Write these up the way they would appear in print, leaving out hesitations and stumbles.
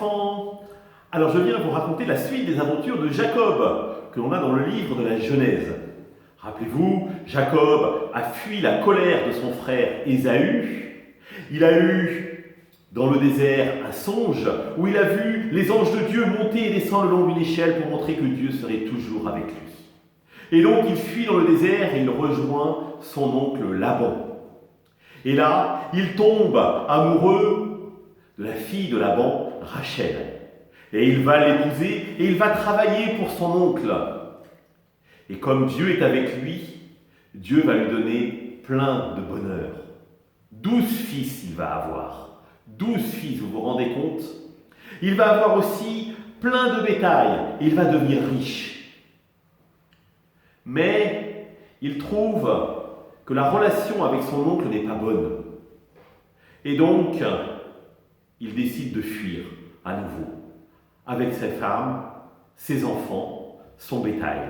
enfants. Alors je viens vous raconter la suite des aventures de Jacob, que l'on a dans le livre de la Genèse. Rappelez-vous, Jacob a fui la colère de son frère Ésaü. Il a eu dans le désert un songe où il a vu les anges de Dieu monter et descendre le long d'une échelle pour montrer que Dieu serait toujours avec lui. Et donc il fuit dans le désert et il rejoint son oncle Laban. Et là, il tombe amoureux de la fille de Laban, Rachel. Et il va l'épouser et il va travailler pour son oncle. Et comme Dieu est avec lui, Dieu va lui donner plein de bonheur. 12 fils il va avoir. 12 fils, vous vous rendez compte? Il va avoir aussi plein de bétail. Il va devenir riche. Mais il trouve que la relation avec son oncle n'est pas bonne. Et donc, il décide de fuir à nouveau, avec sa femme, ses enfants, son bétail.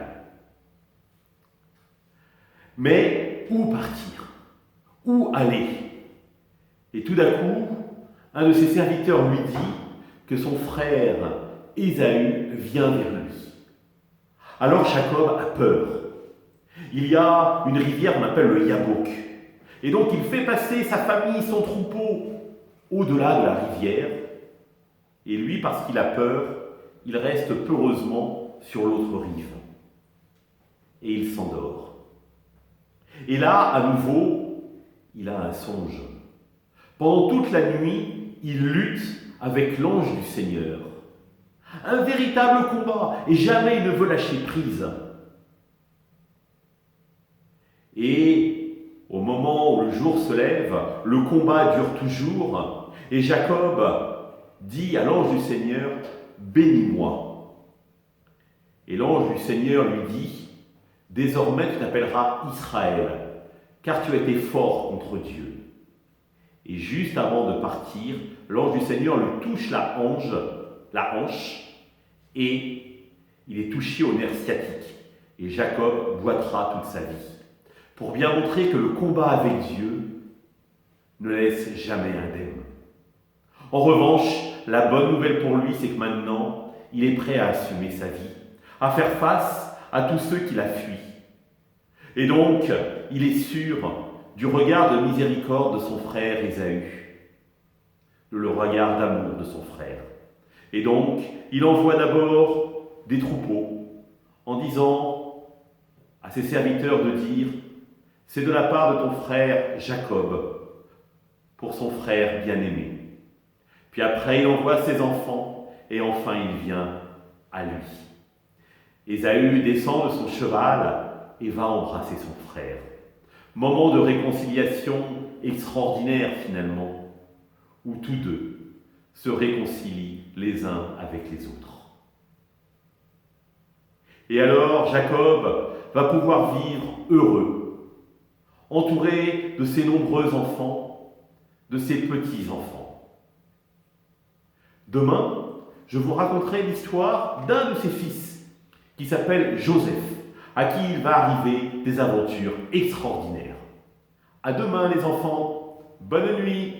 Mais où partir? Où aller? Et tout d'un coup, un de ses serviteurs lui dit que son frère Ésaü vient vers lui. Alors Jacob a peur. Il y a une rivière qu'on appelle le Yabouk. Et donc il fait passer sa famille, son troupeau, au-delà de la rivière. Et lui, parce qu'il a peur, il reste peureusement sur l'autre rive. Et il s'endort. Et là, à nouveau, il a un songe. Pendant toute la nuit, il lutte avec l'ange du Seigneur. Un véritable combat, et jamais il ne veut lâcher prise. Et au moment où le jour se lève, le combat dure toujours, et Jacob dit à l'ange du Seigneur, « Bénis-moi ». Et l'ange du Seigneur lui dit, « Désormais tu t'appelleras Israël, car tu as été fort contre Dieu. » Et juste avant de partir, l'ange du Seigneur lui touche la hanche, et il est touché au nerf sciatique. Et Jacob boitera toute sa vie, pour bien montrer que le combat avec Dieu ne laisse jamais indemne. En revanche, la bonne nouvelle pour lui, c'est que maintenant, il est prêt à assumer sa vie, à faire face à tous ceux qu'il a fui. Et donc, il est sûr du regard de miséricorde de son frère Ésaü, le regard d'amour de son frère. Et donc, il envoie d'abord des troupeaux en disant à ses serviteurs de dire « C'est de la part de ton frère Jacob, pour son frère bien-aimé. » Puis après, il envoie ses enfants et enfin il vient à lui. Ésaü descend de son cheval et va embrasser son frère. Moment de réconciliation extraordinaire finalement, où tous deux se réconcilient les uns avec les autres. Et alors Jacob va pouvoir vivre heureux, entouré de ses nombreux enfants, de ses petits-enfants. Demain, je vous raconterai l'histoire d'un de ses fils, qui s'appelle Joseph, à qui il va arriver des aventures extraordinaires. À demain les enfants, bonne nuit.